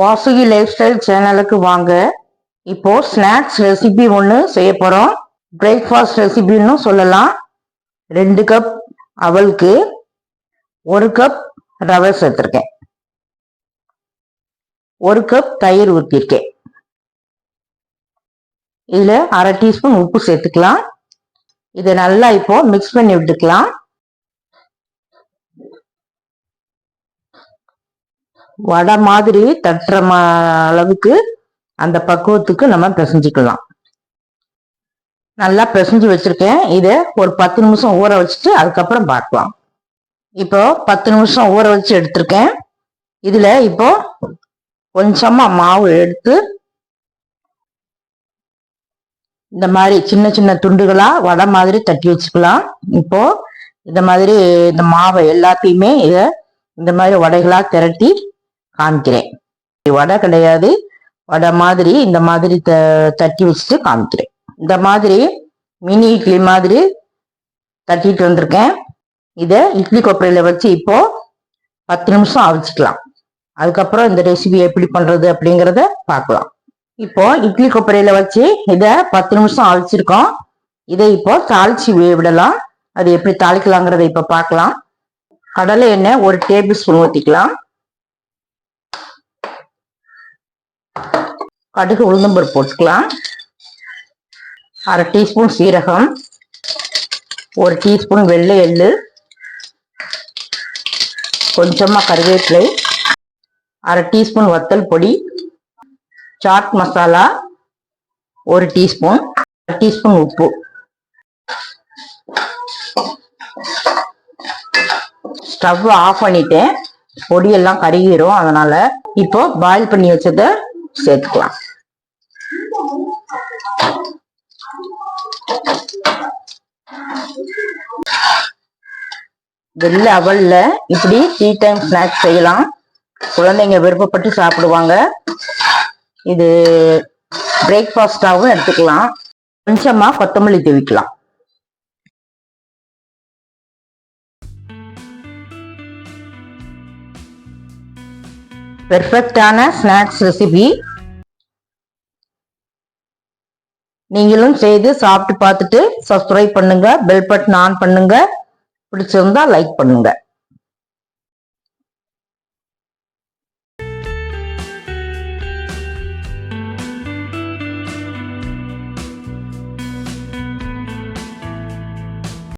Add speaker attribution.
Speaker 1: Vasuki life style சேனலுக்கு வாங்க. இப்போ ஸ்நாக்ஸ் ரெசிபி ஒன்று செய்ய போகிறோம். பிரேக்ஃபாஸ்ட் ரெசிபின்னு சொல்லலாம். 2 கப் அவலுக்கு 1 கப் ரவை சேர்த்துருக்கேன். 1 கப் தயிர் ஊற்றிருக்கேன். இதில் அரை டீஸ்பூன் உப்பு சேர்த்துக்கலாம். இதை நல்லா இப்போ மிக்ஸ் பண்ணி விட்டுக்கலாம். வடை மாதிரி தட்டுற அளவுக்கு அந்த பக்குவத்துக்கு நம்ம பிசைஞ்சுக்கலாம். நல்லா பிசைஞ்சு வச்சிருக்கேன். இதை ஒரு 10 நிமிஷம் ஊற வச்சுட்டு அதுக்கப்புறம் பார்க்கலாம். இப்போ 10 நிமிஷம் ஊற வச்சு எடுத்திருக்கேன். இதுல இப்போ கொஞ்சமா மாவு எடுத்து இந்த மாதிரி சின்ன சின்ன துண்டுகளா வடை மாதிரி தட்டி வச்சுக்கலாம். இப்போ இந்த மாதிரி இந்த மாவை எல்லாத்தையுமே இந்த மாதிரி வடைகளா திரட்டி காமிக்கிறேன். வடை கிடையாது, வடை மாதிரி இந்த மாதிரி தட்டி வச்சுட்டு காமிக்கிறேன். இந்த மாதிரி மினி இட்லி மாதிரி தட்டிட்டு வந்திருக்கேன். இதை இட்லி கொப்பரையில வச்சு இப்போ 10 நிமிஷம் அவிச்சுக்கலாம். அதுக்கப்புறம் இந்த ரெசிபி எப்படி பண்றது அப்படிங்கிறத பார்க்கலாம். இப்போ இட்லி கொப்பரையில வச்சு இதை 10 நிமிஷம் அவிச்சிருக்கோம். இதை இப்போ தாளிச்சு விடலாம். அது எப்படி தாளிக்கலாங்கிறத இப்ப பார்க்கலாம். கடலை எண்ணெய் 1 டேபிள் ஸ்பூன் ஊற்றிக்கலாம். கடுகு உளுந்தம்பருப்பு போட்டுக்கலாம். அரை டீஸ்பூன் சீரகம், 1 டீஸ்பூன் வெள்ளை எள்ளு, கொஞ்சமா கருவேப்பிலை, அரை டீஸ்பூன் வத்தல் பொடி, சாட் மசாலா 1 டீஸ்பூன், 1 டீஸ்பூன் உப்பு. ஸ்டவ் ஆஃப் பண்ணிட்டேன். பொடியெல்லாம் கருகிரும். அதனால இப்போ பாயில் பண்ணி வச்சதை சேர்த்துக்கலாம். வெள்ளை அவல்ல இப்படி டீ டைம் ஸ்நாக்ஸ் செய்யலாம். குழந்தைங்க விருப்பப்பட்டு சாப்பிடுவாங்க. இது பிரேக்ஃபாஸ்டாகவும் எடுத்துக்கலாம். கொஞ்சமா கொத்தமல்லி தூவிக்கலாம். பெர்ஃபெக்டான ஸ்நாக்ஸ் ரெசிபி. நீங்களும் செய்து சாப்பிட்டு பார்த்துட்டு சப்ஸ்கிரைப் பண்ணுங்க, பெல் பட்டன் ஆன் பண்ணுங்க. பிடிச்சிருந்தா லைக் பண்ணுங்க.